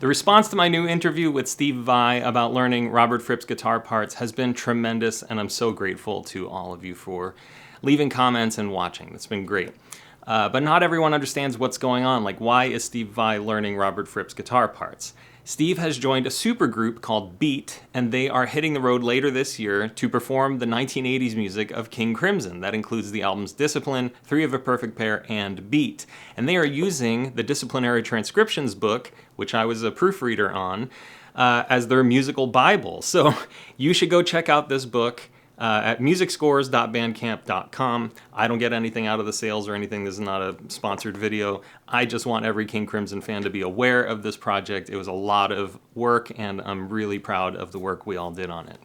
The response to my new interview with Steve Vai about learning Robert Fripp's guitar parts has been tremendous, and I'm so grateful to all of you for leaving comments and watching. It's been great. But not everyone understands what's going on. Like, why is Steve Vai learning Robert Fripp's guitar parts? Steve has joined a supergroup called Beat, and they are hitting the road later this year to perform the 1980s music of King Crimson. That includes the albums Discipline, Three of a Perfect Pair, and Beat. And they are using the Disciplinary Transcriptions book, which I was a proofreader on, as their musical Bible. So you should go check out this book at musicscores.bandcamp.com. I don't get anything out of the sales or anything. This is not a sponsored video. I just want every King Crimson fan to be aware of this project. It was a lot of work, and I'm really proud of the work we all did on it.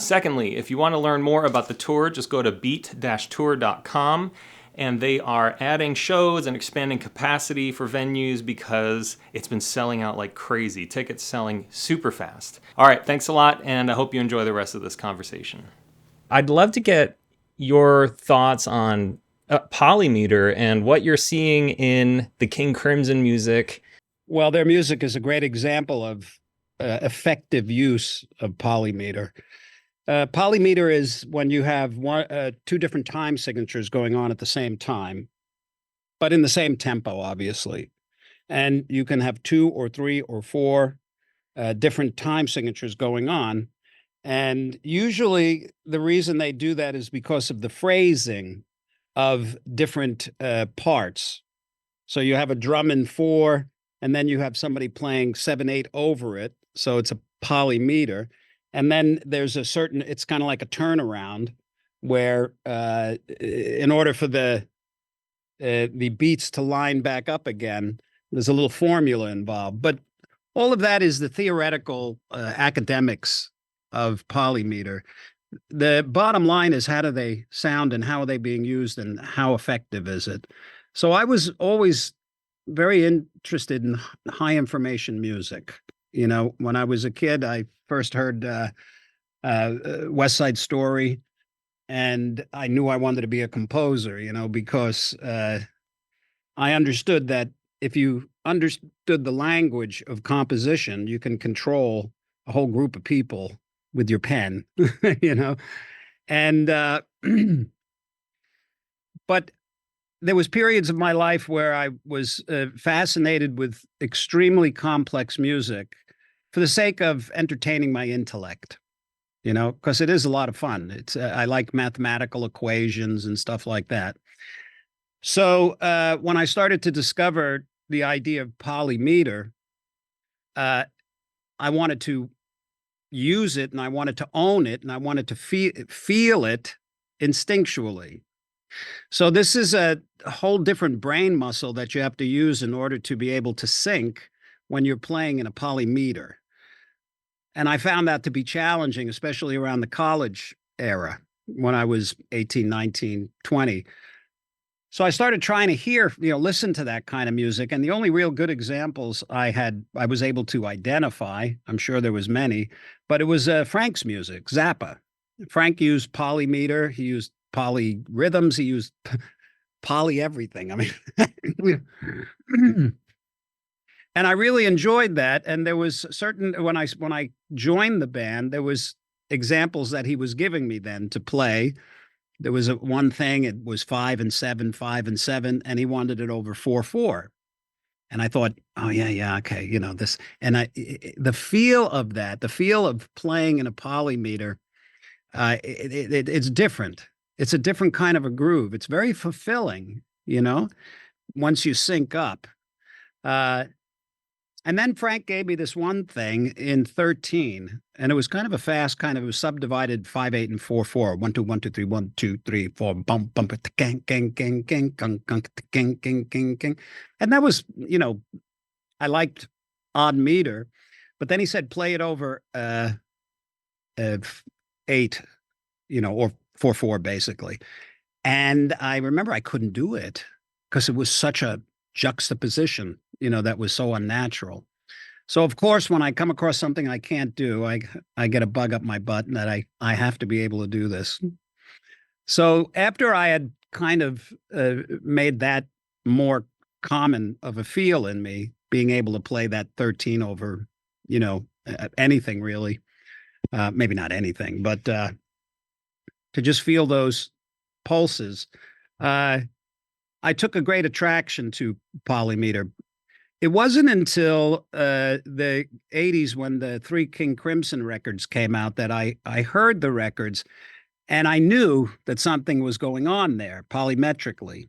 Secondly, if you want to learn more about the tour, just go to beat-tour.com. And they are adding shows and expanding capacity for venues because it's been selling out like crazy. Tickets selling super fast. All right, thanks a lot, and I hope you enjoy the rest of this conversation. I'd love to get your thoughts on Polymeter and what you're seeing in the King Crimson music. Well, their music is a great example of effective use of Polymeter. Polymeter is when you have two different time signatures going on at the same time, but in the same tempo, obviously. And you can have two or three or four different time signatures going on. And usually the reason they do that is because of the phrasing of different parts. So you have a drum in 4, and then you have somebody playing 7/8 over it. So it's a polymeter. And then there's a certain, it's kind of like a turnaround where in order for the beats to line back up again, there's a little formula involved. But all of that is the theoretical academics of Polymeter. The bottom line is, how do they sound and how are they being used and how effective is it? So I was always very interested in high information music. You know, when I was a kid, I first heard West Side Story, and I knew I wanted to be a composer, you know, because I understood that if you understood the language of composition, you can control a whole group of people with your pen, you know. And but there was periods of my life where I was fascinated with extremely complex music for the sake of entertaining my intellect, you know, because it is a lot of fun. It's I like mathematical equations and stuff like that. So when I started to discover the idea of polymeter, I wanted to use it, and I wanted to own it, and I wanted to feel it instinctually. So this is a whole different brain muscle that you have to use in order to be able to sync when you're playing in a polymeter. And I found that to be challenging, especially around the college era when I was 18, 19, 20. So I started trying to hear, you know, listen to that kind of music. And the only real good examples I was able to identify, I'm sure there was many, but it was Frank's music, Zappa. Frank used polymeter. He used polyrhythms. He used poly everything. I mean, and I really enjoyed that. And there was certain, when I joined the band, there was examples that he was giving me then to play. There was one thing, it was 5 and 7, 5 and 7, and he wanted it over 4/4. And I thought, oh yeah, okay, you know this. And the feel of that, the feel of playing in a polymeter, it's different. It's a different kind of a groove. It's very fulfilling, you know, once you sync up. And then Frank gave me this one thing in 13, and it was kind of a fast kind of, it was subdivided 5/8 and 4/4. 1 2 1 2 3 1 2 3 4 bump bump it gang gang gang gang gang gang gang gang gang gang. And that was, you know, I liked odd meter, but then he said play it over 8, you know, or 4/4 basically. And I remember I couldn't do it because it was such a juxtaposition, you know, that was so unnatural. So of course, when I come across something I can't do, I get a bug up my butt and that I have to be able to do this. So after I had kind of made that more common of a feel in me, being able to play that 13 over, anything really. Maybe not anything, but to just feel those pulses. I took a great attraction to Polymeter. It wasn't until the 80s when the three King Crimson records came out that I heard the records and I knew that something was going on there polymetrically.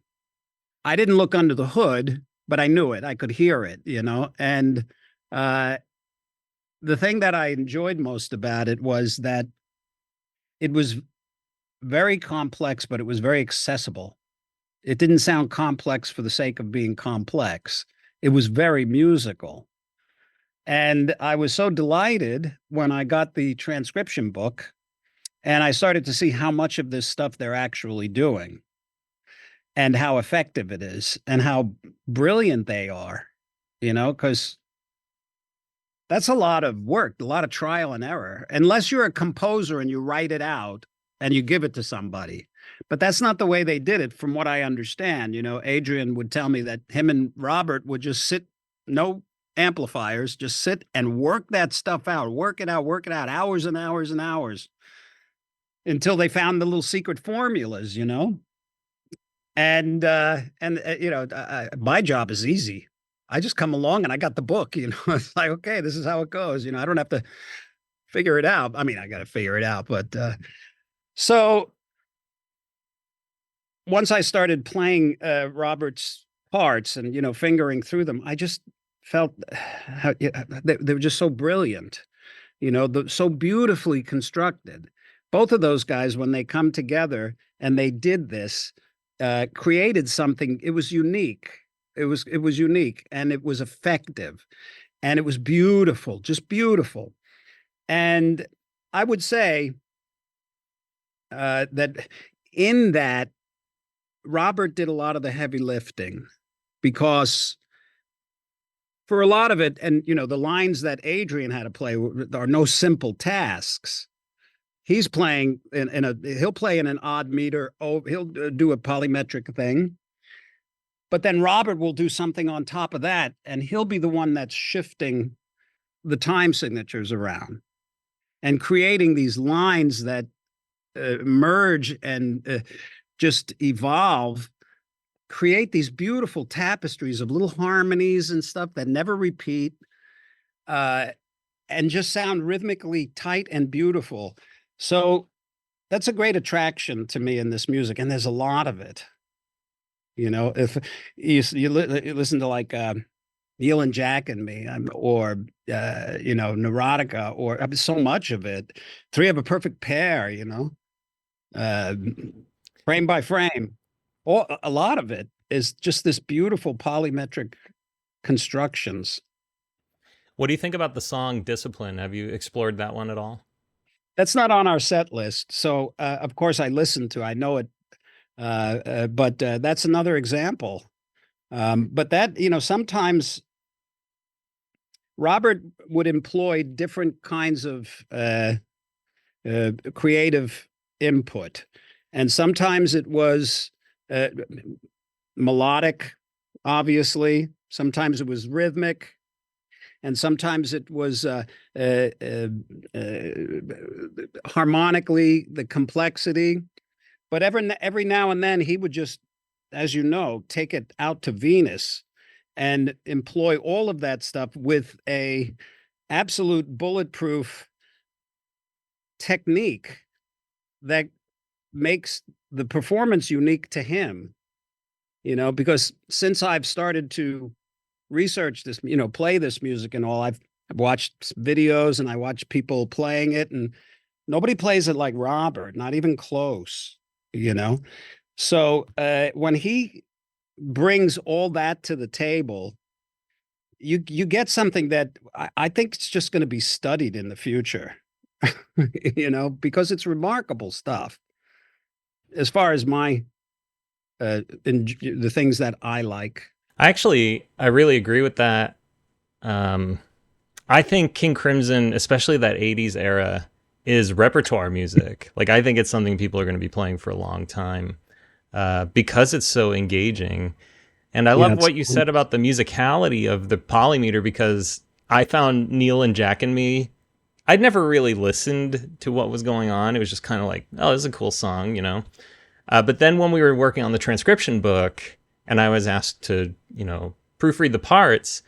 I didn't look under the hood, but I knew it. I could hear it, And the thing that I enjoyed most about it was that it was very complex, but it was very accessible. It didn't sound complex for the sake of being complex. It was very musical. And I was so delighted when I got the transcription book and I started to see how much of this stuff they're actually doing and how effective it is and how brilliant they are, because that's a lot of work, a lot of trial and error, unless you're a composer and you write it out and you give it to somebody. But that's not the way they did it, from what I understand. Adrian would tell me that him and Robert would just sit, no amplifiers, just sit and work that stuff out, work it out, hours and hours and hours until they found the little secret formulas, And my job is easy. I just come along and I got the book, It's like, okay, this is how it goes. I don't have to figure it out. I mean, I got to figure it out, but so once I started playing Robert's parts and fingering through them, I just felt how, they were just so brilliant, so beautifully constructed. Both of those guys, when they come together and they did this, created something. It was unique. It was unique, and it was effective, and it was beautiful, just beautiful. And I would say that in that, Robert did a lot of the heavy lifting, because for a lot of it, and the lines that Adrian had to play are no simple tasks. He's playing he'll play in an odd meter. Oh, he'll do a polymetric thing, but then Robert will do something on top of that, and he'll be the one that's shifting the time signatures around and creating these lines that merge and just evolve, create these beautiful tapestries of little harmonies and stuff that never repeat, and just sound rhythmically tight and beautiful. So that's a great attraction to me in this music, and there's a lot of it. If you listen to like Neil and Jack and Me, or Neurotica, or so much of it. Three of a Perfect Pair, frame by frame. A lot of it is just this beautiful polymetric constructions. What do you think about the song Discipline? Have you explored that one at all? That's not on our set list. So, of course, I know it, but that's another example. But that, sometimes Robert would employ different kinds of creative input. And sometimes it was melodic, obviously. Sometimes it was rhythmic. And sometimes it was harmonically, the complexity. But every now and then he would just, as you know, take it out to Venus and employ all of that stuff with a absolute bulletproof technique that makes the performance unique to him. Because since I've started to research this, play this music and all, I've watched videos and I watch people playing it, and nobody plays it like Robert, not even close, So when he brings all that to the table, you get something that I think it's just going to be studied in the future, because it's remarkable stuff. As far as my the things that I like. I really agree with that. I think King Crimson, especially that 80s era, is repertoire music. Like, I think it's something people are going to be playing for a long time because it's so engaging. And I Yeah, love it's what you said about the musicality of the Polymeter, because I found Neil and Jack and Me. I'd never really listened to what was going on. It was just kind of like, oh, this is a cool song, you know? But then when we were working on the transcription book and I was asked to, proofread the parts,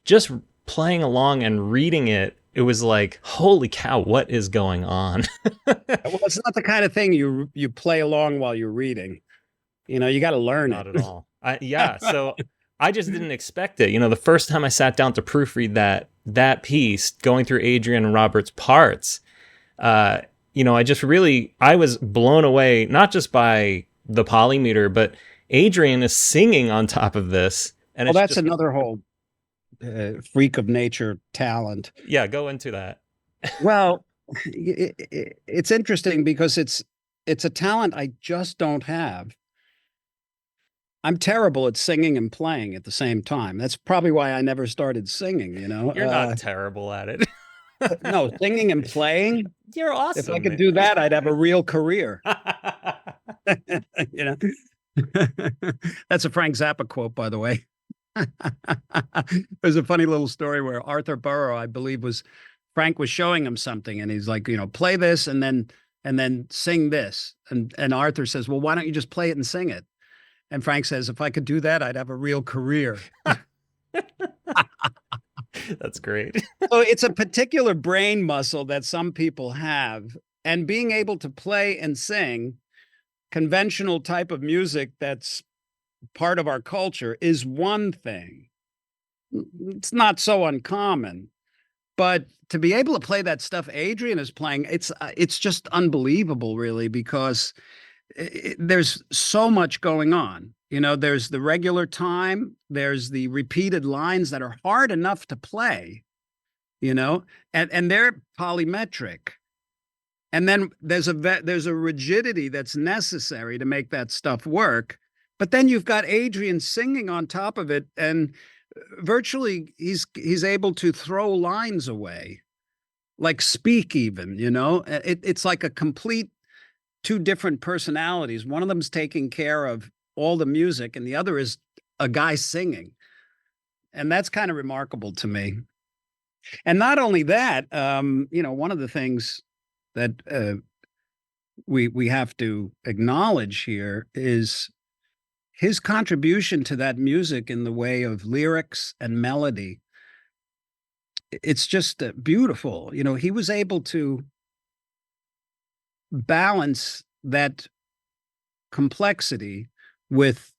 just playing along and reading it, it was like, holy cow, what is going on? well, it's not the kind of thing you play along while you're reading. You got to learn Not it. at all. Yeah, so I just didn't expect it. The first time I sat down to proofread that piece, going through Adrian and Robert's parts, I was blown away, not just by the Polymeter, but Adrian is singing on top of this, and Well, it's that's just, another whole freak of nature talent. yeah, go into that. Well, it's interesting because it's a talent I just don't have. I'm terrible at singing and playing at the same time. That's probably why I never started singing, you know. You're not terrible at it. No, singing and playing. You're If I awesome, could man. do that, I'd have a real career. You know. That's a Frank Zappa quote, by the way. There's a funny little story where Arthur Burrow, I believe, Frank was showing him something, and he's like, play this and then sing this, and Arthur says, well, why don't you just play it and sing it? And Frank says, if I could do that, I'd have a real career. That's great. So it's a particular brain muscle that some people have, and being able to play and sing conventional type of music that's part of our culture is one thing. It's not so uncommon, but to be able to play that stuff Adrian is playing, it's just unbelievable, really, because there's so much going on. There's the regular time, there's the repeated lines that are hard enough to play, and they're polymetric. And then there's a rigidity that's necessary to make that stuff work. But then you've got Adrian singing on top of it, and virtually he's able to throw lines away, like speak even, it's like a complete two different personalities. One of them's taking care of all the music, and the other is a guy singing. And that's kind of remarkable to me. And not only that, one of the things that we have to acknowledge here is his contribution to that music in the way of lyrics and melody. It's just beautiful. He was able to balance that complexity with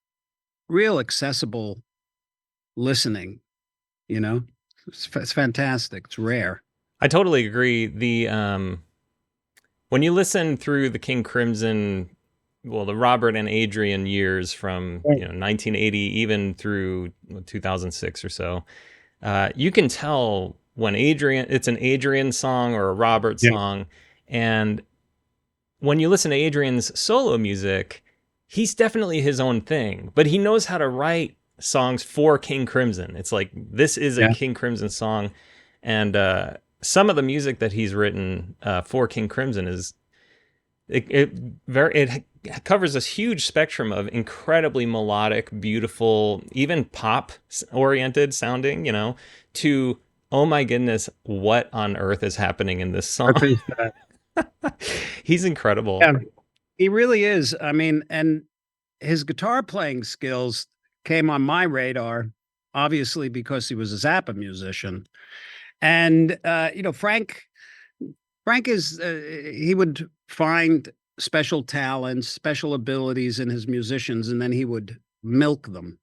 real accessible listening. It's fantastic. It's rare. I totally agree. When you listen through the King Crimson, well, the Robert and Adrian years from 1980 even through 2006 or so, you can tell when it's an Adrian song or a Robert song, and when you listen to Adrian's solo music, he's definitely his own thing, but he knows how to write songs for King Crimson. It's like, this is a King Crimson song, and some of the music that he's written for King Crimson is it covers this huge spectrum of incredibly melodic, beautiful, even pop oriented sounding, to, oh my goodness, what on earth is happening in this song? He's incredible. Yeah, he really is. I mean, and his guitar playing skills came on my radar, obviously, because he was a Zappa musician. And, Frank is, he would find special talents, special abilities in his musicians, and then he would milk them,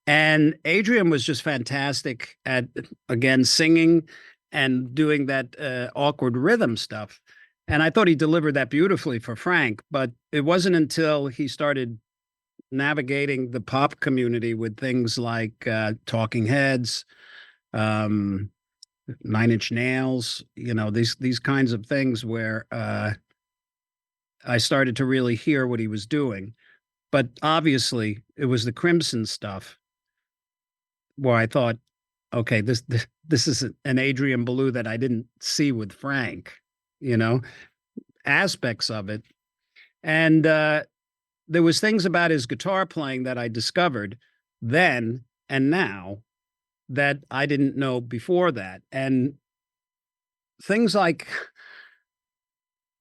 And Adrian was just fantastic at, again, singing and doing that awkward rhythm stuff. And I thought he delivered that beautifully for Frank, but it wasn't until he started navigating the pop community with things like Talking Heads, Nine Inch Nails, these kinds of things where I started to really hear what he was doing. But obviously, it was the Crimson stuff where I thought, okay, this is an Adrian Belew that I didn't see with Frank, aspects of it. And there was things about his guitar playing that I discovered then and now that I didn't know before that. And things like,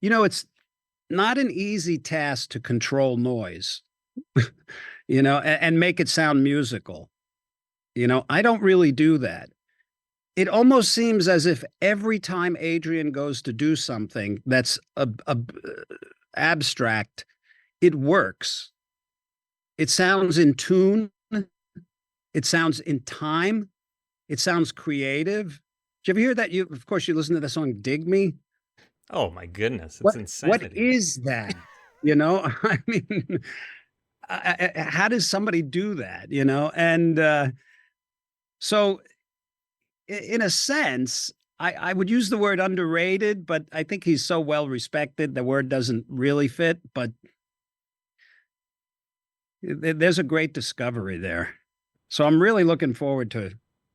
it's not an easy task to control noise, and make it sound musical. I don't really do that. It almost seems as if every time Adrian goes to do something that's abstract, it works. It sounds in tune. It sounds in time. It sounds creative. Did you ever hear that? Of course, you listen to the song "Dig Me." Oh my goodness, it's What insanity. is that? I mean, how does somebody do that? And so, in a sense, I would use the word underrated, but I think he's so well respected. The word doesn't really fit, but there's a great discovery there. So I'm really looking forward to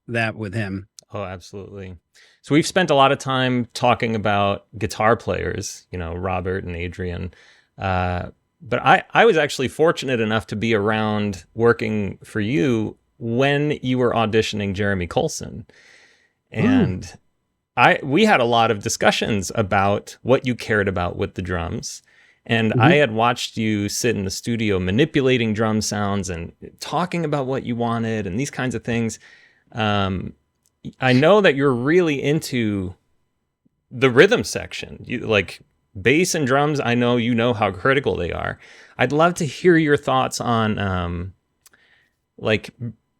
that with him. Oh, absolutely. So we've spent a lot of time talking about guitar players, Robert and Adrian. But I was actually fortunate enough to be around working for you when you were auditioning Jeremy Colson. And we had a lot of discussions about what you cared about with the drums. And I had watched you sit in the studio manipulating drum sounds and talking about what you wanted and these kinds of things. I know that you're really into the rhythm section. You like bass and drums. I know how critical they are. I'd love to hear your thoughts on like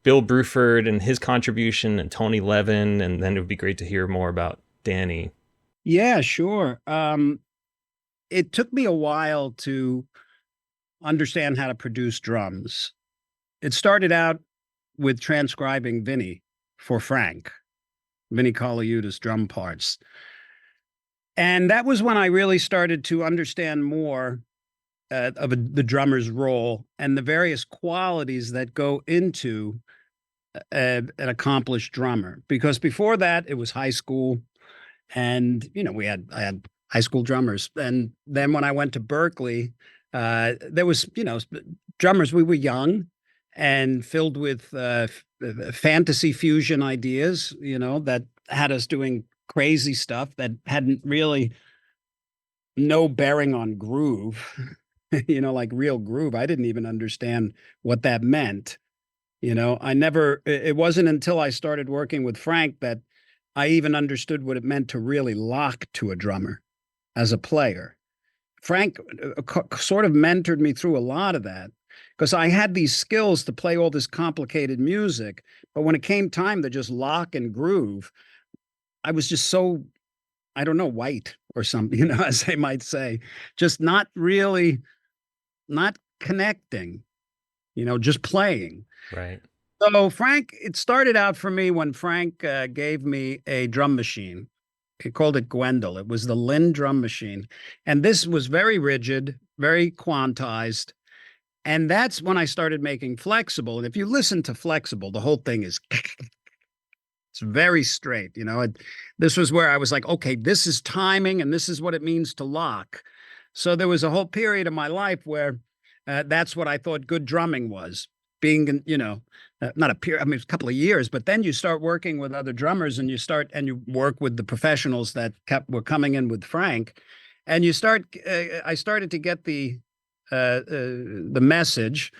Bill Bruford and his contribution and Tony Levin, and then it would be great to hear more about Danny. Yeah, sure. It took me a while to understand how to produce drums. It started out with transcribing Vinny for Vinny Colaiuta's drum parts. And that was when I really started to understand more the drummer's role and the various qualities that go into an accomplished drummer. Because before that, it was high school, and I had high school drummers. And then when I went to Berkeley, there was drummers. We were young and filled with fantasy fusion ideas, that had us doing crazy stuff that hadn't really no bearing on groove, like real groove. I didn't even understand what that meant. It wasn't until I started working with Frank that I even understood what it meant to really lock to a drummer as a player. Frank sort of mentored me through a lot of that, because I had these skills to play all this complicated music. But when it came time to just lock and groove, I was just so, I don't know, white or something, as they might say, just not connecting, just playing. Right. So it started out for me when Frank gave me a drum machine. He called it Gwendol. It was the Lynn drum machine. And this was very rigid, very quantized. And that's when I started making Flexible. And if you listen to Flexible, the whole thing is, it's very straight. This was where I was like, okay, this is timing and this is what it means to lock. So there was a whole period of my life where that's what I thought good drumming was. Being, not a period, it's a couple of years, but then you start working with other drummers and you work with the professionals that were coming in with Frank. And I started to get the message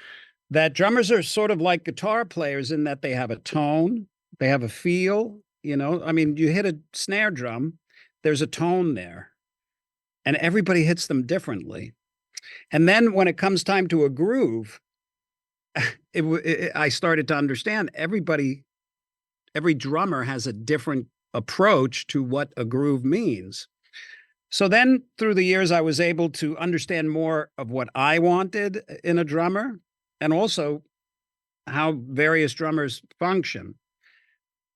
that drummers are sort of like guitar players in that they have a tone, they have a feel, you hit a snare drum, there's a tone there, and everybody hits them differently. And then when it comes time to a groove, I started to understand every drummer has a different approach to what a groove means. So then through the years, I was able to understand more of what I wanted in a drummer and also how various drummers function.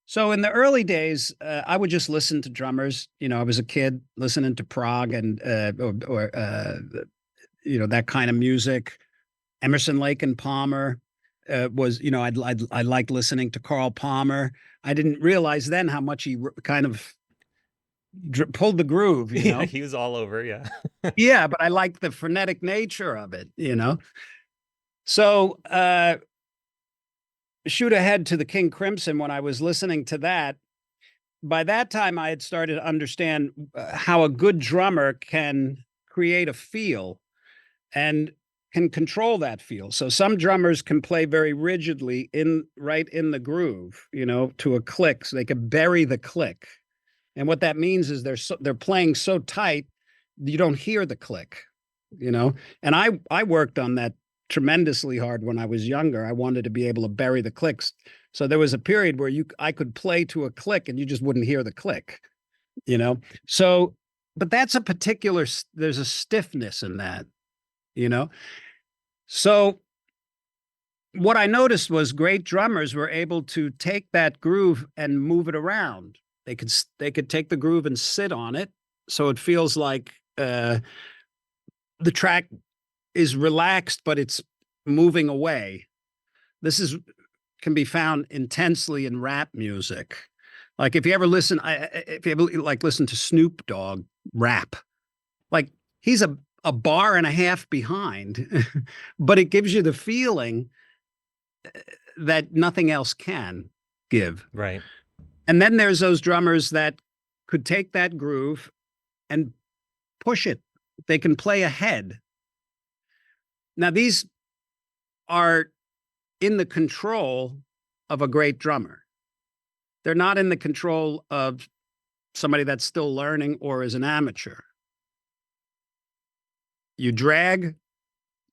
So in the early days, I would just listen to drummers. I was a kid listening to prog and that kind of music. Emerson, Lake and Palmer was, I liked listening to Carl Palmer. I didn't realize then how much he kind of pulled the groove, you Yeah, know? he was all over. Yeah. Yeah, but I like the frenetic nature of it, you know? So, shoot ahead to the King Crimson when I was listening to that. By that time, I had started to understand how a good drummer can create a feel and can control that feel. So some drummers can play very rigidly right in the groove, you know, to a click. So they can bury the click. And what that means is they're playing so tight you don't hear the click, you know. And I worked on that tremendously hard when I was younger. I wanted to be able to bury the clicks. So there was a period where I could play to a click and you just wouldn't hear the click, you know. So, but that's a particular. There's a stiffness in that, you know. So what I noticed was great drummers were able to take that groove and move it around. They could take the groove and sit on it, so it feels like the track is relaxed, but it's moving away. This is can be found intensely in rap music. Like if you ever listen, if you ever like listen to Snoop Dogg rap, like he's a bar and a half behind, but it gives you the feeling that nothing else can give. Right. And then there's those drummers that could take that groove and push it. They can play ahead. Now, these are in the control of a great drummer. They're not in the control of somebody that's still learning or is an amateur. You drag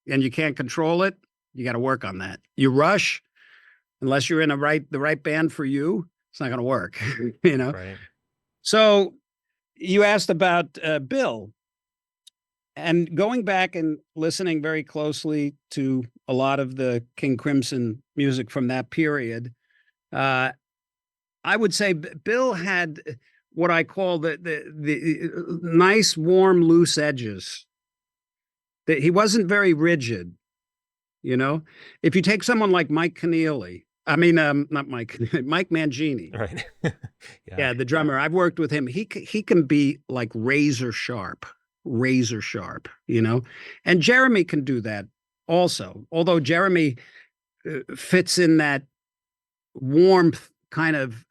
and you can't control it, you got to work on that. You rush, unless you're in the right band for you, it's not going to work, you know? Right. So you asked about Bill. And going back and listening very closely to a lot of the King Crimson music from that period, I would say Bill had what I call the nice, warm, loose edges. That he wasn't very rigid, you know. If you take someone like Mike Keneally, I mean, not Mike, Mike Mangini. Right. Yeah. Yeah, the drummer. I've worked with him. He can be like razor sharp, you know. And Jeremy can do that also. Although Jeremy fits in that warmth kind of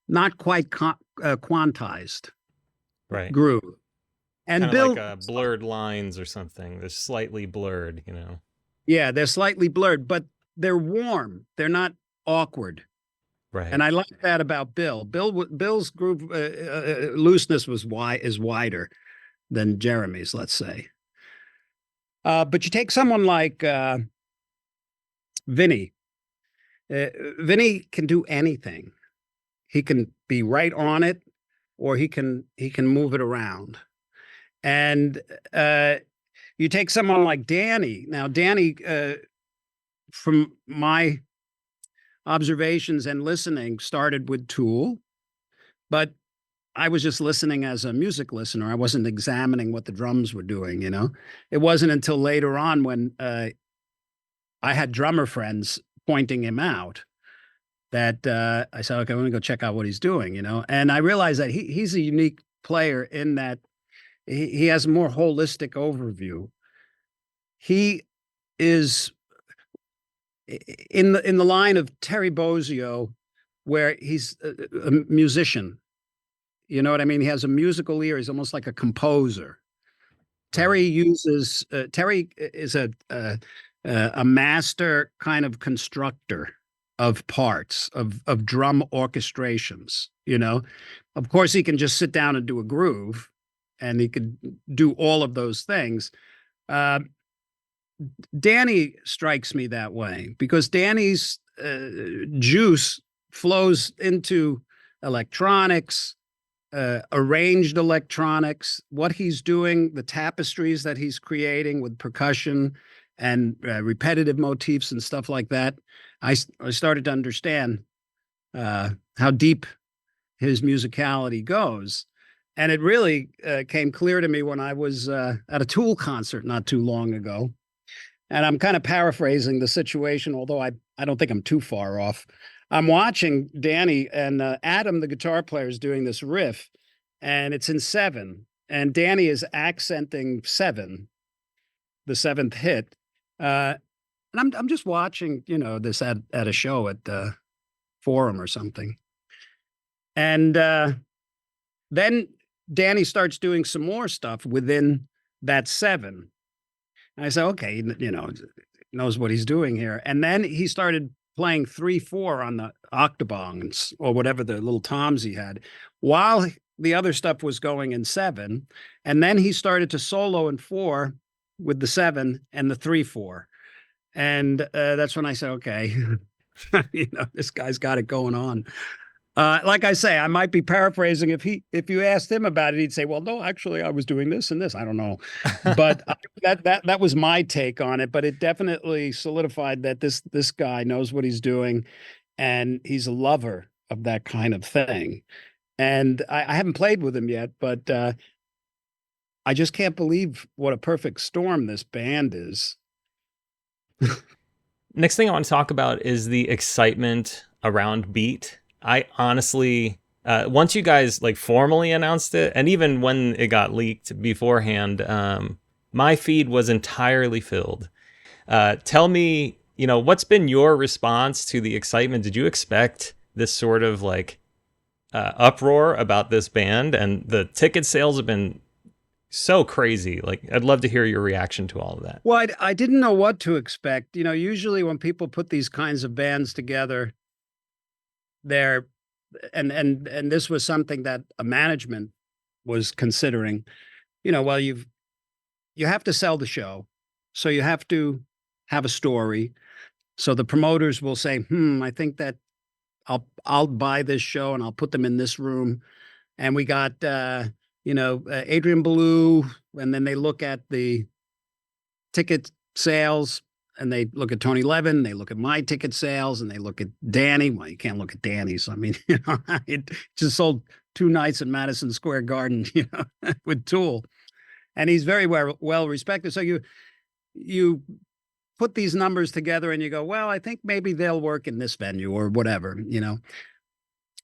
not quite quantized Right. groove. And Kind of Bill, like blurred lines or something. They're slightly blurred, you know. yeah, they're slightly blurred, but they're warm. They're not awkward. Right. And I like that about Bill. Bill's groove looseness is wider than Jeremy's, let's say. But you take someone like Vinny. Vinny can do anything. He can be right on it, or he can move it around. And you take someone like Danny. Now, Danny, from my observations and listening, started with Tool, but I was just listening as a music listener. I wasn't examining what the drums were doing, you know. It wasn't until later on when I had drummer friends pointing him out that I said, okay, I'm going to go check out what he's doing, you know. And I realized that he's a unique player in that he has a more holistic overview. He is in the line of Terry Bozzio, where he's a musician. You know what I mean? He has a musical ear. He's almost like a composer. Terry Terry is a master kind of constructor of parts of drum orchestrations. You know, of course he can just sit down and do a groove, and he could do all of those things. Danny strikes me that way because Danny's juice flows into electronics, arranged electronics, what he's doing, the tapestries that he's creating with percussion and repetitive motifs and stuff like that. I started to understand how deep his musicality goes. And it really came clear to me when I was at a Tool concert not too long ago. And I'm kind of paraphrasing the situation, although I don't think I'm too far off. I'm watching Danny and Adam, the guitar player, is doing this riff, and it's in seven, and Danny is accenting seven, the seventh hit. And I'm just watching, this at a show at the Forum or something, and then Danny starts doing some more stuff within that seven. And I said, okay, knows what he's doing here. And then he started playing 3/4 on the octobongs or whatever the little toms he had, while the other stuff was going in seven. And then he started to solo in four with the seven and the 3/4. And that's when I said, okay, this guy's got it going on. Like I say, I might be paraphrasing. If you asked him about it, he'd say, "Well, no, actually, I was doing this and this." I don't know, but that was my take on it. But it definitely solidified that this guy knows what he's doing, and he's a lover of that kind of thing. And I haven't played with him yet, but I just can't believe what a perfect storm this band is. Next thing I want to talk about is the excitement around Beat. I honestly, once you guys like formally announced it, and even when it got leaked beforehand, my feed was entirely filled. Tell me, what's been your response to the excitement? Did you expect this sort of like uproar about this band? And the ticket sales have been so crazy. Like, I'd love to hear your reaction to all of that. Well, I didn't know what to expect. Usually when people put these kinds of bands together, they're and this was something that a management was considering. Well, you have to sell the show, so you have to have a story. So the promoters will say, I think that I'll buy this show and I'll put them in this room. And we got Adrian Belew, and then they look at the ticket sales, and they look at Tony Levin, they look at my ticket sales, and they look at Danny. Well, you can't look at Danny. So, I mean, it just sold 2 nights at Madison Square Garden, with Tool. And he's very well respected. So you put these numbers together and you go, well, I think maybe they'll work in this venue or whatever.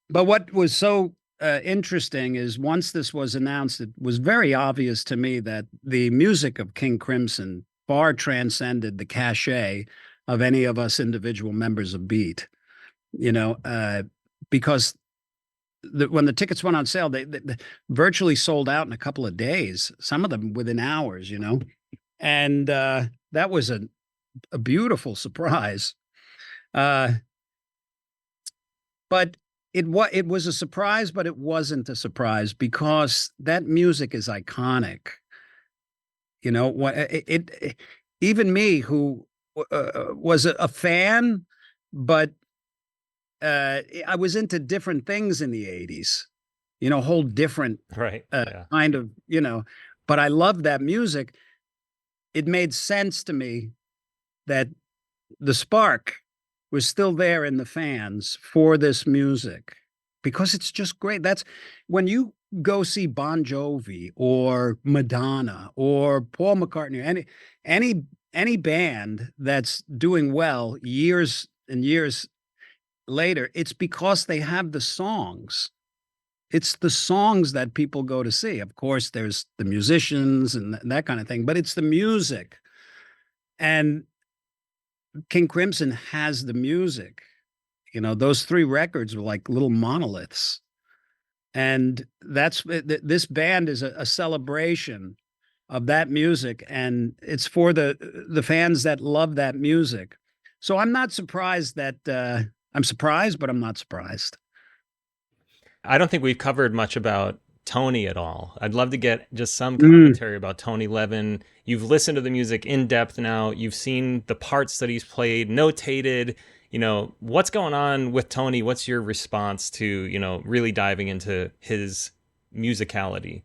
But what was so interesting is once this was announced, it was very obvious to me that the music of King Crimson far transcended the cachet of any of us individual members of Beat, because when the tickets went on sale, they virtually sold out in a couple of days, some of them within hours, and that was a beautiful surprise. But it was a surprise, but it wasn't a surprise because that music is iconic. Even me, who was a fan, but I was into different things in the 80s, whole different Right. kind of, but I loved that music. It made sense to me that the spark was still there in the fans for this music because it's just great. That's when you go see Bon Jovi or Madonna or Paul McCartney, any band that's doing well years and years later, it's because they have the songs. It's the songs that people go to see. Of course, there's the musicians and that kind of thing, but it's the music. And King Crimson has the music. Those 3 records were like little monoliths. And this band is a celebration of that music, and it's for the fans that love that music. So I'm not surprised that I'm surprised, but I'm not surprised. I don't think we've covered much about Tony at all. I'd love to get just some commentary about Tony Levin. You've listened to the music in depth now. You've seen the parts that he's played, notated. What's going on with Tony? What's your response to, really diving into his musicality?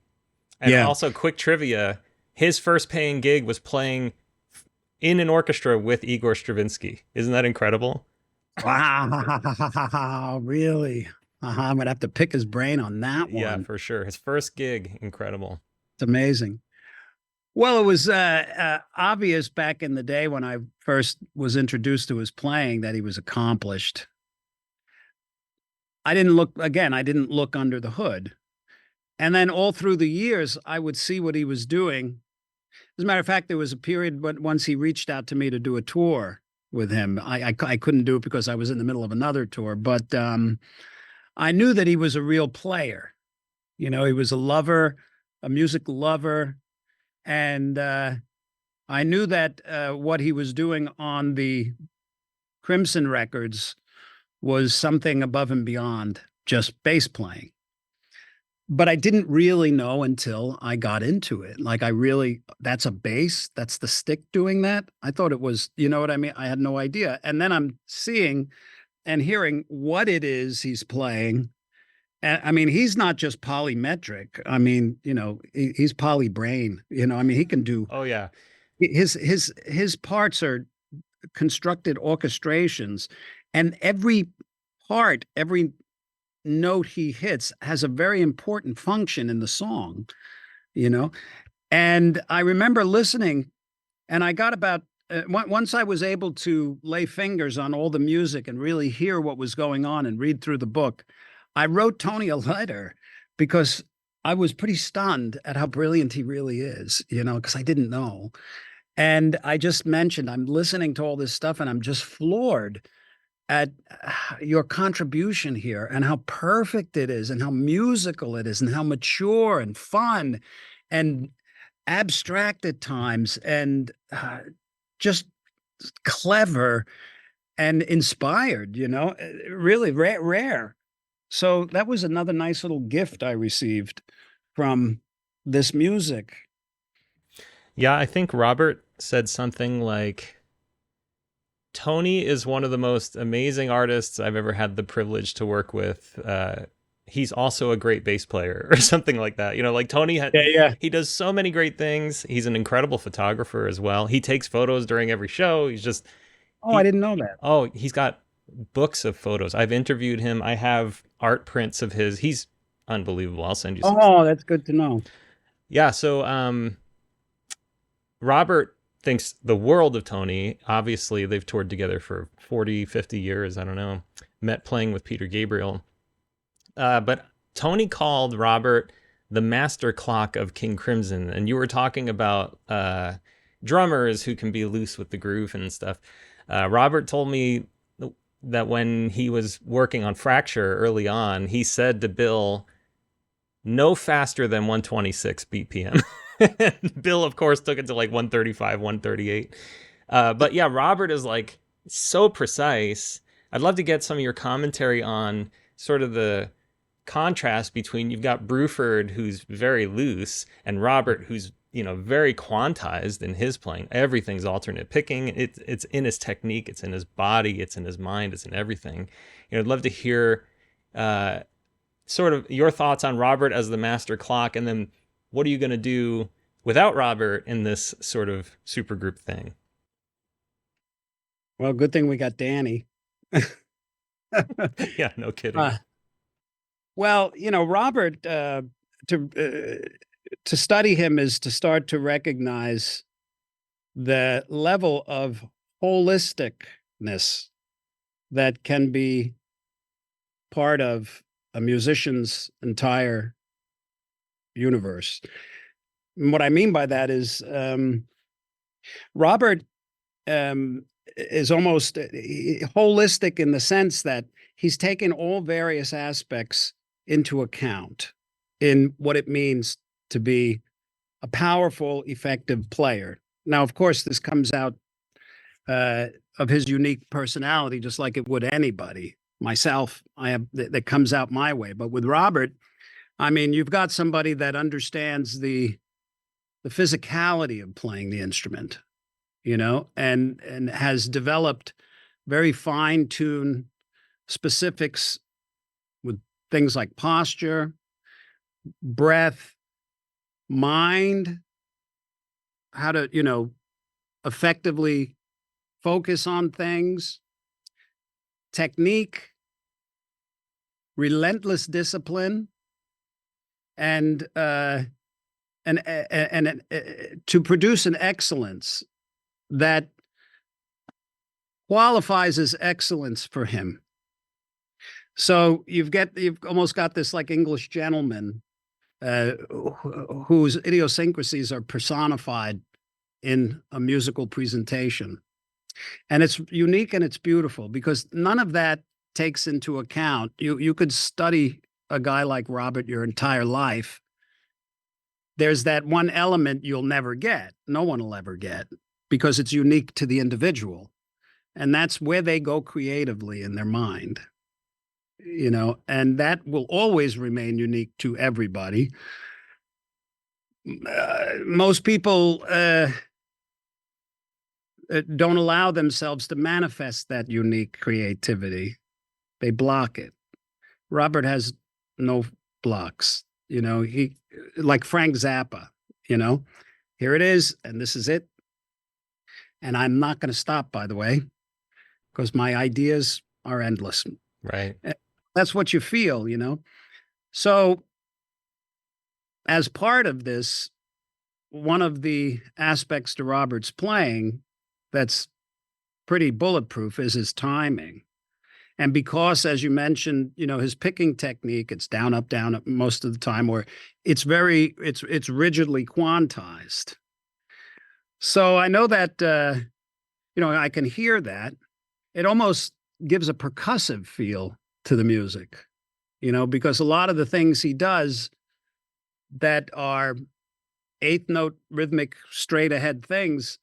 And also, quick trivia, his first paying gig was playing in an orchestra with Igor Stravinsky. Isn't that incredible? Wow, really? I'm going to have to pick his brain on that one. Yeah, for sure. His first gig, incredible. It's amazing. Well, it was obvious back in the day when I first was introduced to his playing that he was accomplished. I didn't look again. I didn't look under the hood. And then all through the years, I would see what he was doing. As a matter of fact, there was a period when once he reached out to me to do a tour with him. I couldn't do it because I was in the middle of another tour, but I knew that he was a real player. You know, he was a lover, a music lover, and I knew that what he was doing on the Crimson records was something above and beyond just bass playing. But I didn't really know until I got into it. Like I really, that's a bass, that's the stick doing that. I thought it was, you know what I mean? I had no idea. And then I'm seeing and hearing what it is he's playing. And I mean, he's not just polymetric. I mean, you know, he's polybrain. You know, I mean, he can do Oh yeah. his parts are constructed orchestrations, and every part, every note he hits has a very important function in the song, you know. And I remember listening, and I got about once I was able to lay fingers on all the music and really hear what was going on and read through the book, I wrote Tony a letter because I was pretty stunned at how brilliant he really is, you know, because I didn't know. And I just mentioned, I'm listening to all this stuff and I'm just floored at your contribution here and how perfect it is and how musical it is and how mature and fun and abstract at times and just clever and inspired, you know, really rare. So that was another nice little gift I received from this music. Yeah, I think Robert said something like, Tony is one of the most amazing artists I've ever had the privilege to work with. He's also a great bass player or something like that. You know, like Tony, Yeah. he does so many great things. He's an incredible photographer as well. He takes photos during every show. He's just, Oh, I he, didn't know that. oh, he's got books of photos. I've interviewed him. I have art prints of his. He's unbelievable. I'll send you some stuff. Oh, that's good to know. Yeah. So, Robert thinks the world of Tony. Obviously, they've toured together for 40, 50 years. I don't know. Met playing with Peter Gabriel. But Tony called Robert the master clock of King Crimson. And you were talking about drummers who can be loose with the groove and stuff. Robert told me that when he was working on Fracture early on, he said to Bill, no faster than 126 BPM. Bill, of course, took it to like 135, 138. But yeah, Robert is like so precise. I'd love to get some of your commentary on sort of the contrast between you've got Bruford, who's very loose, and Robert, who's, you know, very quantized in his playing. Everything's alternate picking. It's in his technique. It's in his body. It's in his mind. It's in everything. You know, I'd love to hear sort of your thoughts on Robert as the master clock, and then what are you going to do without Robert in this sort of supergroup thing? Well, good thing we got Danny. Yeah, no kidding. Well, you know, Robert, to study him is to start to recognize the level of holisticness that can be part of a musician's entire universe. And what I mean by that is Robert is almost holistic in the sense that he's taken all various aspects into account in what it means to be a powerful, effective player. Now, of course, this comes out of his unique personality, just like it would anybody. Myself, I have that comes out my way. But with Robert, I mean, you've got somebody that understands the physicality of playing the instrument, you know, and has developed very fine-tuned specifics with things like posture, breath, mind, how to, you know, effectively focus on things, technique, relentless discipline, and to produce an excellence that qualifies as excellence for him. So you've almost got this like English gentleman whose idiosyncrasies are personified in a musical presentation. And it's unique and it's beautiful because none of that takes into account. You could study a guy like Robert your entire life. There's that one element you'll never get. No one will ever get because it's unique to the individual. And that's where they go creatively in their mind, and that will always remain unique to everybody. Most people don't allow themselves to manifest that unique creativity. They block it. Robert has no blocks. He like Frank Zappa. Here it is, and this is it. And I'm not going to stop, by the way, because my ideas are endless. Right. That's what you feel. So, as part of this, one of the aspects to Robert's playing that's pretty bulletproof is his timing. And because, as you mentioned, his picking technique, it's down, up most of the time, or it's rigidly quantized. So I know that, I can hear that. It almost gives a percussive feel to the music, because a lot of the things he does that are eighth note rhythmic straight ahead things,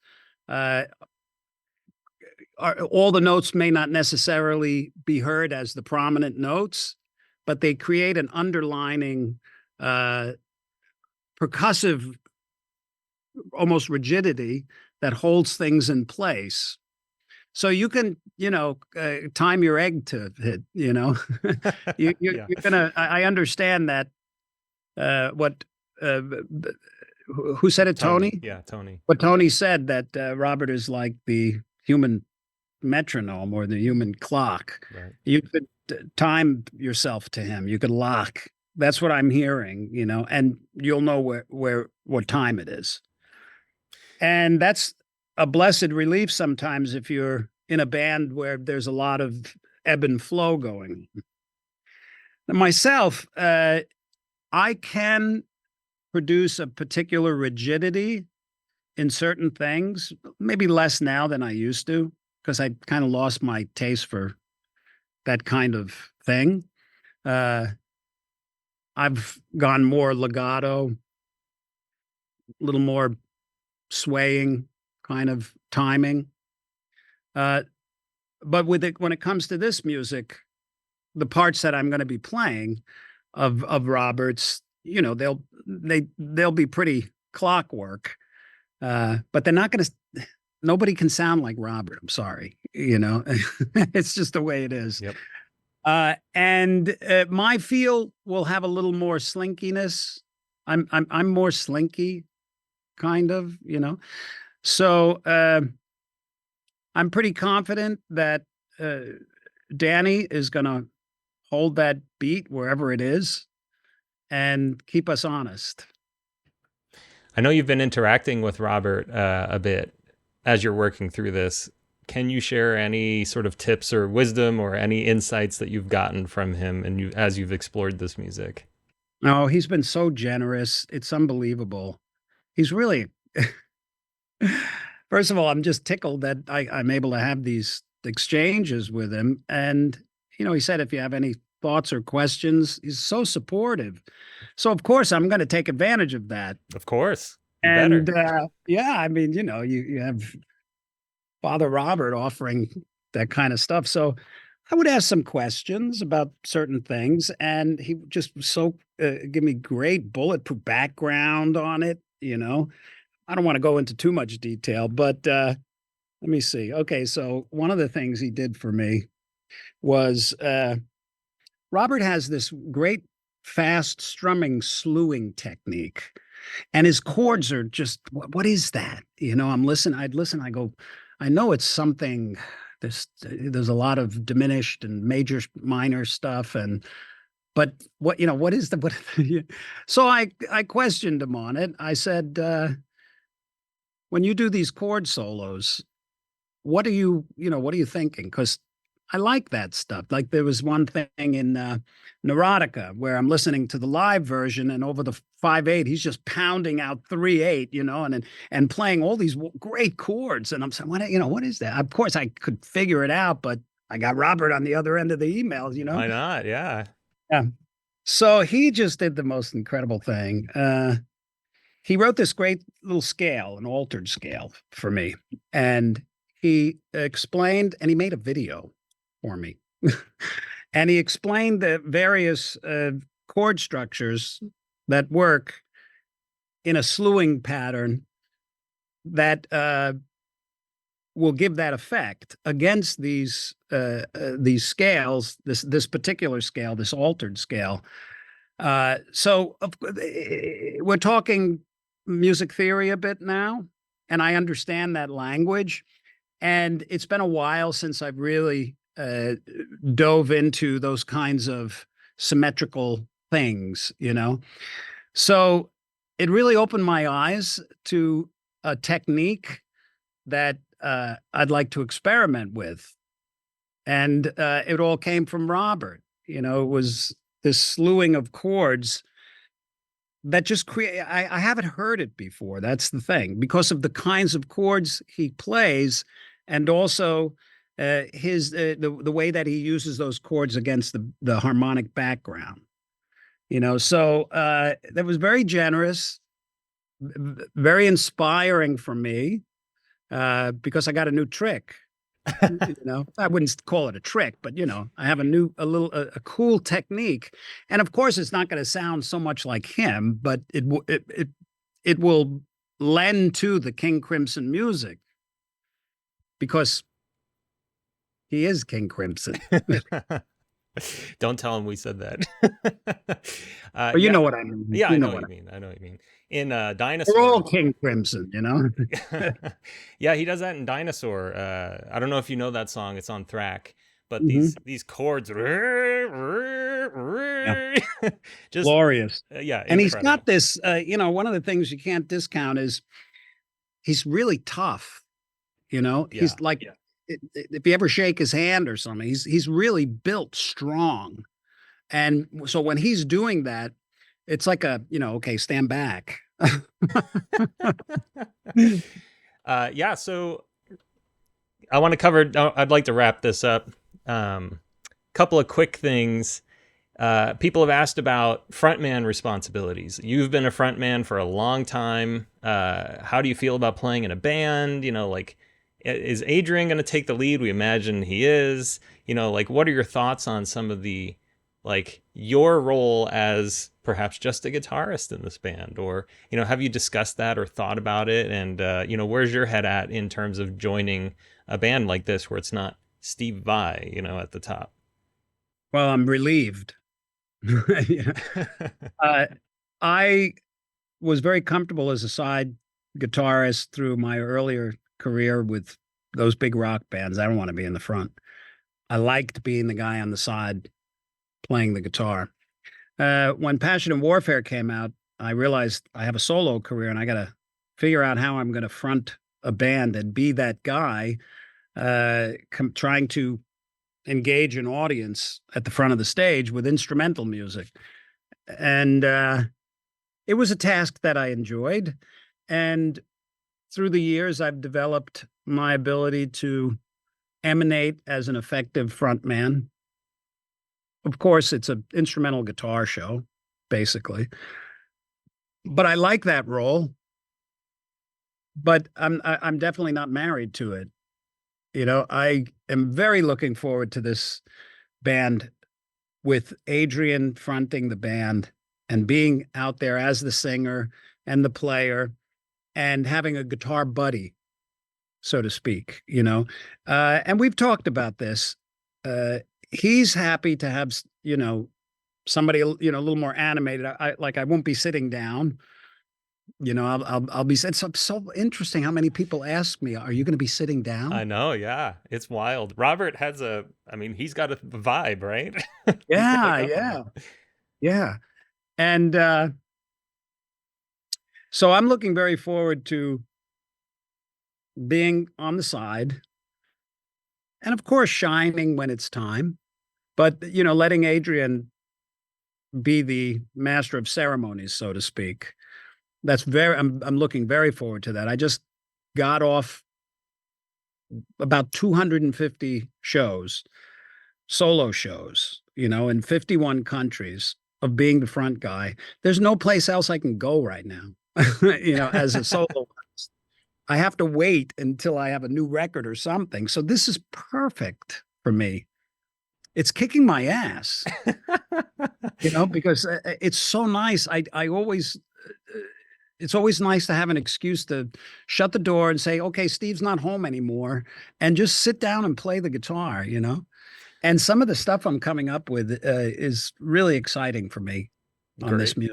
all the notes may not necessarily be heard as the prominent notes, but they create an underlining percussive, almost rigidity that holds things in place. So you can, time your egg to it, you're Yeah. gonna, I understand that, what, who said it, Tony? Yeah, Tony. What Tony said, that Robert is like the human metronome or the human clock. Right. You could time yourself to him. You could lock. That's what I'm hearing, and you'll know what time it is. And that's a blessed relief sometimes if you're in a band where there's a lot of ebb and flow going on. Myself, I can produce a particular rigidity in certain things, maybe less now than I used to, because I kind of lost my taste for that kind of thing. I've gone more legato, a little more swaying kind of timing. But when it comes to this music, the parts that I'm going to be playing of Roberts, they'll be pretty clockwork. But they're not going to. Nobody can sound like Robert. I'm sorry. It's just the way it is. Yep. And my feel will have a little more slinkiness. I'm more slinky, kind of. So I'm pretty confident that Danny is going to hold that beat wherever it is and keep us honest. I know you've been interacting with Robert a bit as you're working through this. Can you share any sort of tips or wisdom or any insights that you've gotten from him as you've explored this music? No, he's been so generous. It's unbelievable. He's really, first of all, I'm just tickled that I'm able to have these exchanges with him. And, he said, if you have any thoughts or questions, he's so supportive. So, of course, I'm going to take advantage of that. Of course. And yeah, I mean, you have Father Robert offering that kind of stuff. So I would ask some questions about certain things, and he would just give me great bulletproof background on it. I don't want to go into too much detail, but let me see. Okay, so one of the things he did for me was Robert has this great fast strumming slewing technique. And his chords are just, what is that? I'd listen, I go, I know it's something, there's a lot of diminished and major minor stuff. But what is so I questioned him on it. I said, when you do these chord solos, what are you thinking? Because I like that stuff. Like there was one thing in Neurotica where I'm listening to the live version, and over the 5/8, he's just pounding out 3/8, and playing all these great chords. And I'm saying, what is that? Of course, I could figure it out, but I got Robert on the other end of the emails. Why not? Yeah. Yeah. So he just did the most incredible thing. He wrote this great little scale, an altered scale for me, and he explained, and he made a video for me. And he explained the various chord structures that work in a slewing pattern that will give that effect against these scales, this particular scale, this altered scale. So we're talking music theory a bit now, and I understand that language. And it's been a while since I've really dove into those kinds of symmetrical things. So it really opened my eyes to a technique that I'd like to experiment with. And it all came from Robert. It was this slewing of chords that just create. I haven't heard it before. That's the thing, because of the kinds of chords he plays, and also the way that he uses those chords against the harmonic background. So that was very generous, very inspiring for me, because I got a new trick. I wouldn't call it a trick, but I have a cool technique. And of course it's not going to sound so much like him, but it will lend to the King Crimson music, because he is King Crimson. Don't tell him we said that. But you know what I mean. Yeah, I know what you mean. I know what you mean. In Dinosaur, we're all King Crimson, Yeah, he does that in Dinosaur. I don't know if you know that song. It's on Thrack, but these chords, just glorious. Yeah, and he's got this. One of the things you can't discount is he's really tough. He's like, if you ever shake his hand or something, he's really built strong. And so when he's doing that, it's like okay, stand back. Yeah, so I want to cover, I'd like to wrap this up. Couple of quick things. People have asked about frontman responsibilities. You've been a frontman for a long time. How do you feel about playing in a band? Is Adrian going to take the lead? We imagine he is. What are your thoughts on some of the, your role as perhaps just a guitarist in this band? Or, have you discussed that or thought about it? And, where's your head at in terms of joining a band like this where it's not Steve Vai, at the top? Well, I'm relieved. I was very comfortable as a side guitarist through my earlier career with those big rock bands. I don't want to be in the front. I liked being the guy on the side playing the guitar. When Passion and Warfare came out, I realized I have a solo career and I got to figure out how I'm going to front a band and be that guy, trying to engage an audience at the front of the stage with instrumental music. And it was a task that I enjoyed. And through the years, I've developed my ability to emanate as an effective frontman. Of course, it's an instrumental guitar show, basically. But I like that role. But I'm definitely not married to it. I am very looking forward to this band with Adrian fronting the band and being out there as the singer and the player and having a guitar buddy, so to speak, and we've talked about this. He's happy to have, somebody, a little more animated. I won't be sitting down. I'll be. It's so interesting how many people ask me, "Are you going to be sitting down?" I know, yeah, it's wild. Robert has he's got a vibe, right? Yeah. And so I'm looking very forward to being on the side and of course shining when it's time, but letting Adrian be the master of ceremonies, so to speak. I'm looking very forward to that. I just got off about 250 shows, solo shows, in 51 countries, of being the front guy. There's no place else I can go right now, as a solo artist. I have to wait until I have a new record or something. So this is perfect for me. It's kicking my ass, because it's so nice. I always, it's always nice to have an excuse to shut the door and say, okay, Steve's not home anymore, and just sit down and play the guitar. And some of the stuff I'm coming up with is really exciting for me on this Great.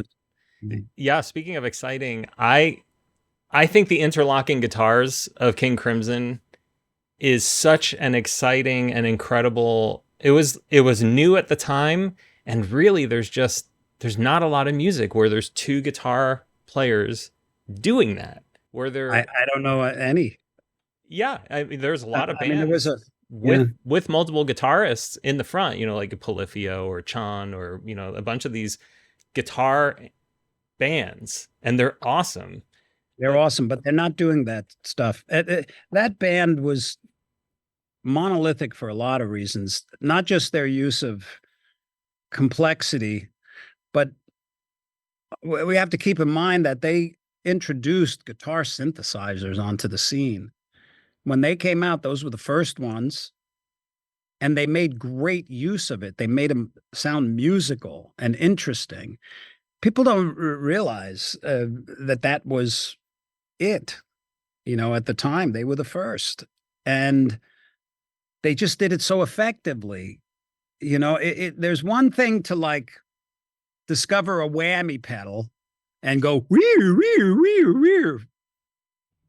music. Yeah, speaking of exciting, I think the interlocking guitars of King Crimson is such an exciting and incredible. It was new at the time, and really there's not a lot of music where there's two guitar players doing that. Where they're I don't know any. Yeah, I mean there's a lot of I mean, there was bands with multiple guitarists in the front, like a Polyphio or Chan or a bunch of these guitar bands, and they're awesome. They're awesome, but they're not doing that stuff. That band was monolithic for a lot of reasons, not just their use of complexity, but we have to keep in mind that they introduced guitar synthesizers onto the scene. When they came out, those were the first ones, and they made great use of it. They made them sound musical and interesting. People don't realize that was it. At the time, they were the first, and they just did it so effectively. There's one thing to like discover a whammy pedal and go rear, rear, rear, rear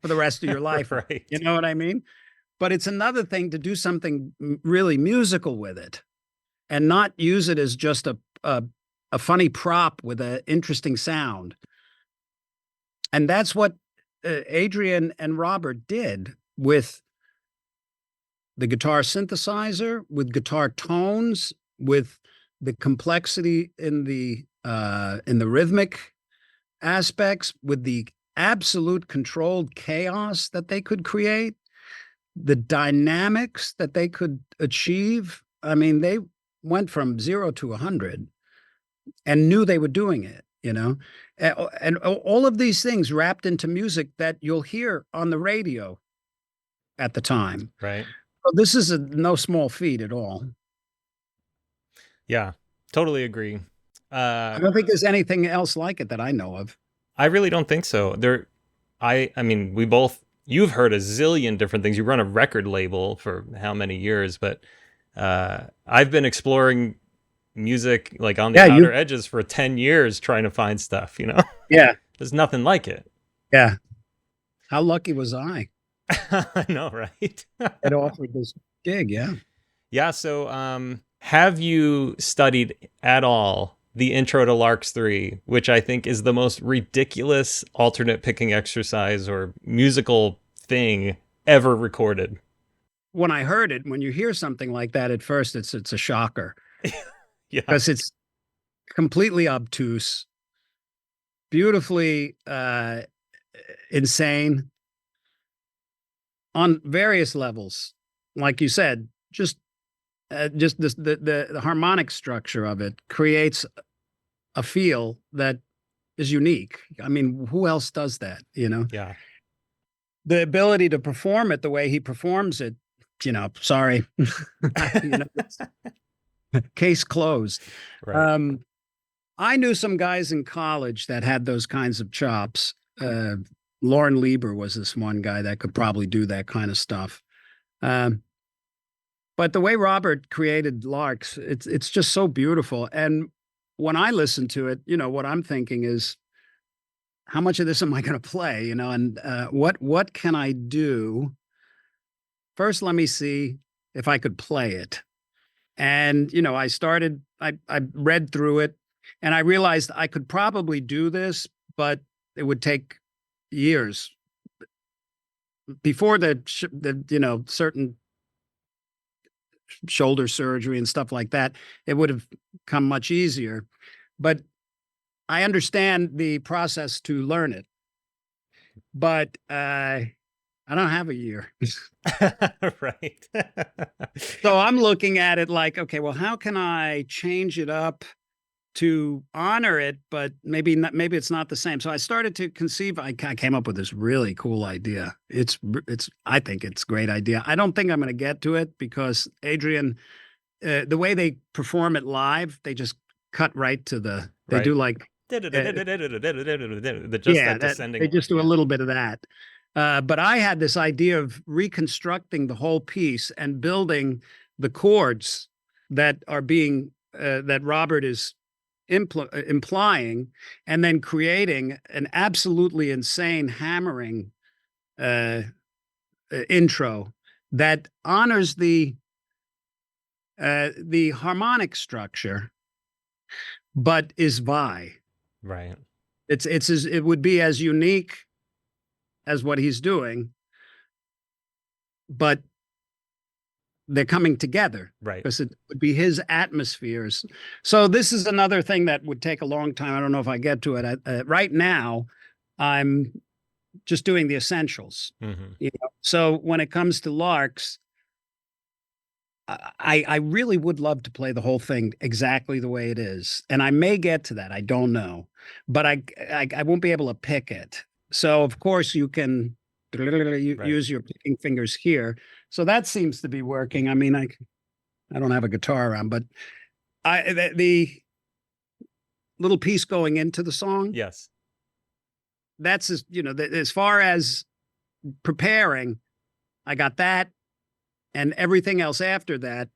for the rest of your life. Right. You know what I mean? But it's another thing to do something really musical with it and not use it as just a funny prop with an interesting sound. And that's what Adrian and Robert did with the guitar synthesizer, with guitar tones, with the complexity in the rhythmic aspects, with the absolute controlled chaos that they could create, the dynamics that they could achieve. I mean, they went from 0 to 100 and knew they were doing it, and all of these things wrapped into music that you'll hear on the radio at the time. Right. So this is no small feat at all. Yeah, totally agree. I don't think there's anything else like it that I know of. I really don't think so. I mean, you've heard a zillion different things. You run a record label for how many years, but I've been exploring music like on the outer edges for 10 years trying to find stuff, Yeah. There's nothing like it. Yeah. How lucky was I? I know, right? It offered this gig, yeah. Yeah, so have you studied at all the intro to Larks 3, which I think is the most ridiculous alternate picking exercise or musical thing ever recorded? When I heard it, when you hear something like that at first, it's a shocker. Yeah. Because it's completely obtuse, beautifully insane on various levels. Like you said, just the harmonic structure of it creates a feel that is unique. I mean, who else does that, Yeah. The ability to perform it the way he performs it, sorry. Case closed. Right. I knew some guys in college that had those kinds of chops. Lauren Lieber was this one guy that could probably do that kind of stuff. But the way Robert created Larks, it's just so beautiful. And when I listen to it, what I'm thinking is, how much of this am I going to play? And what can I do? First, let me see if I could play it. And I read through it, and I realized I could probably do this, but it would take years before certain shoulder surgery and stuff like that, it would have come much easier. But I understand the process to learn it. But I don't have a year. Right. So I'm looking at it like, okay, well, how can I change it up to honor it, but maybe not, maybe it's not the same. So I started to conceive. I came up with this really cool idea. I think it's a great idea. I don't think I'm going to get to it because Adrian, the way they perform it live, they just cut right to they Right. do like, Just yeah, that descending they just do a line, little bit of that. But I had this idea of reconstructing the whole piece and building the chords that are being that Robert is implying, and then creating an absolutely insane hammering intro that honors the harmonic structure, but is Vai. right. It would be as unique as what he's doing, but they're coming together, right? Because it would be his atmospheres. So this is another thing that would take a long time. I don't know if I get to it. Right now, I'm just doing the essentials. Mm-hmm. So when it comes to Larks, I really would love to play the whole thing exactly the way it is, and I may get to that. I don't know, but I won't be able to pick it. So of course you can use your picking fingers here. So that seems to be working. I mean, I don't have a guitar around, but the little piece going into the song. Yes. That's as far as preparing, I got that, and everything else after that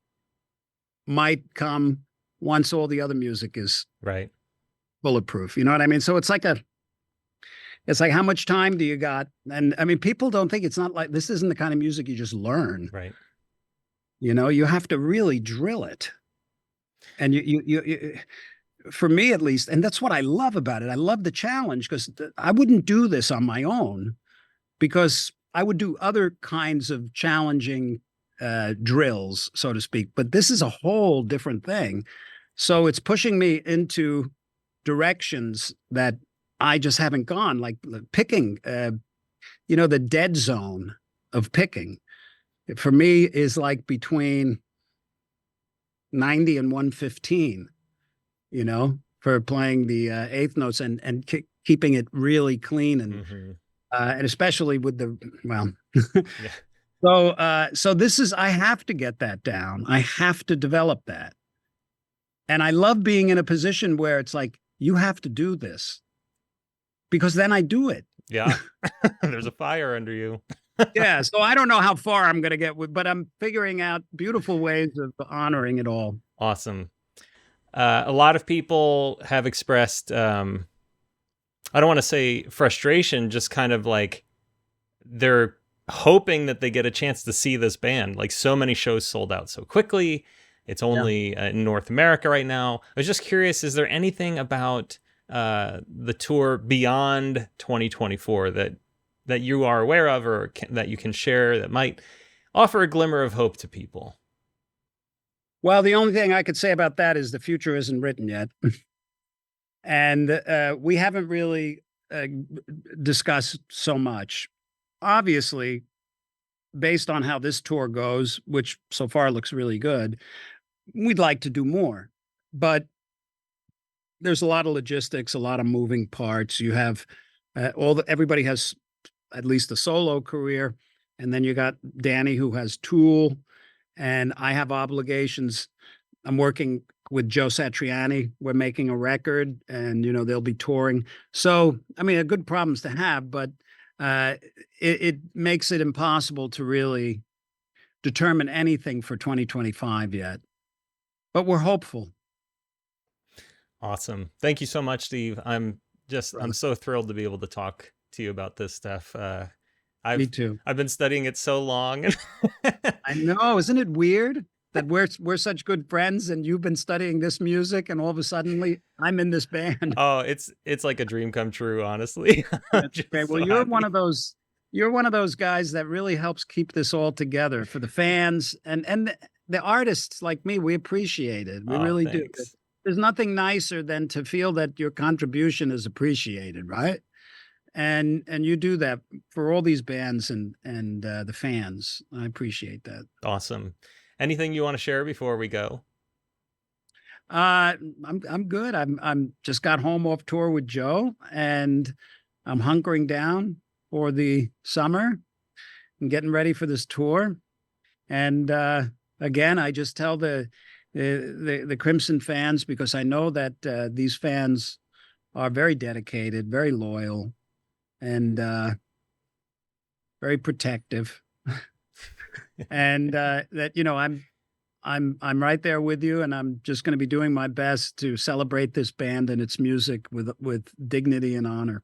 might come once all the other music is right, bulletproof. You know what I mean? So it's like how much time do you got? And I mean, people don't think it's not like this isn't the kind of music you just learn. right. You have to really drill it. And you for me at least, and that's what I love about it. I love the challenge because I wouldn't do this on my own because I would do other kinds of challenging drills, so to speak. But this is a whole different thing. So it's pushing me into directions that I just haven't gone, like picking, the dead zone of picking for me is like between 90 and 115, for playing the eighth notes and keeping it really clean and especially with yeah. So this is, I have to get that down. I have to develop that. And I love being in a position where it's like, you have to do this because then I do it. Yeah. There's a fire under you. Yeah. So I don't know how far I'm going to get but I'm figuring out beautiful ways of honoring it all. Awesome. A lot of people have expressed, I don't want to say frustration, just kind of like they're hoping that they get a chance to see this band. Like so many shows sold out so quickly. It's only in North America right now. I was just curious, is there anything about the tour beyond 2024 that you are aware of or that you can share that might offer a glimmer of hope to people? Well, the only thing I could say about that is the future isn't written yet. And we haven't really discussed so much. Obviously, based on how this tour goes, which so far looks really good, we'd like to do more. But there's a lot of logistics, a lot of moving parts. You have everybody has at least a solo career. And then you got Danny, who has Tool, and I have obligations. I'm working with Joe Satriani. We're making a record and, they'll be touring. So, I mean, a good problems to have, but it makes it impossible to really determine anything for 2025 yet. But we're hopeful. Awesome. Thank you so much, Steve. I'm so thrilled to be able to talk to you about this stuff. Me too. I've been studying it so long. I know. Isn't it weird that we're such good friends and you've been studying this music and all of a sudden I'm in this band? Oh, it's like a dream come true, honestly. Okay. Well, you're one of those guys that really helps keep this all together for the fans. And the artists like me, we appreciate it. We Oh, really do. thanks. There's nothing nicer than to feel that your contribution is appreciated, right? And you do that for all these bands and the fans. I appreciate that. Awesome. Anything you want to share before we go? I'm good. I'm just got home off tour with Joe, and I'm hunkering down for the summer and getting ready for this tour. And again, I just tell the Crimson fans, because I know that these fans are very dedicated, very loyal, and very protective, and that I'm right there with you, and I'm just going to be doing my best to celebrate this band and its music with dignity and honor.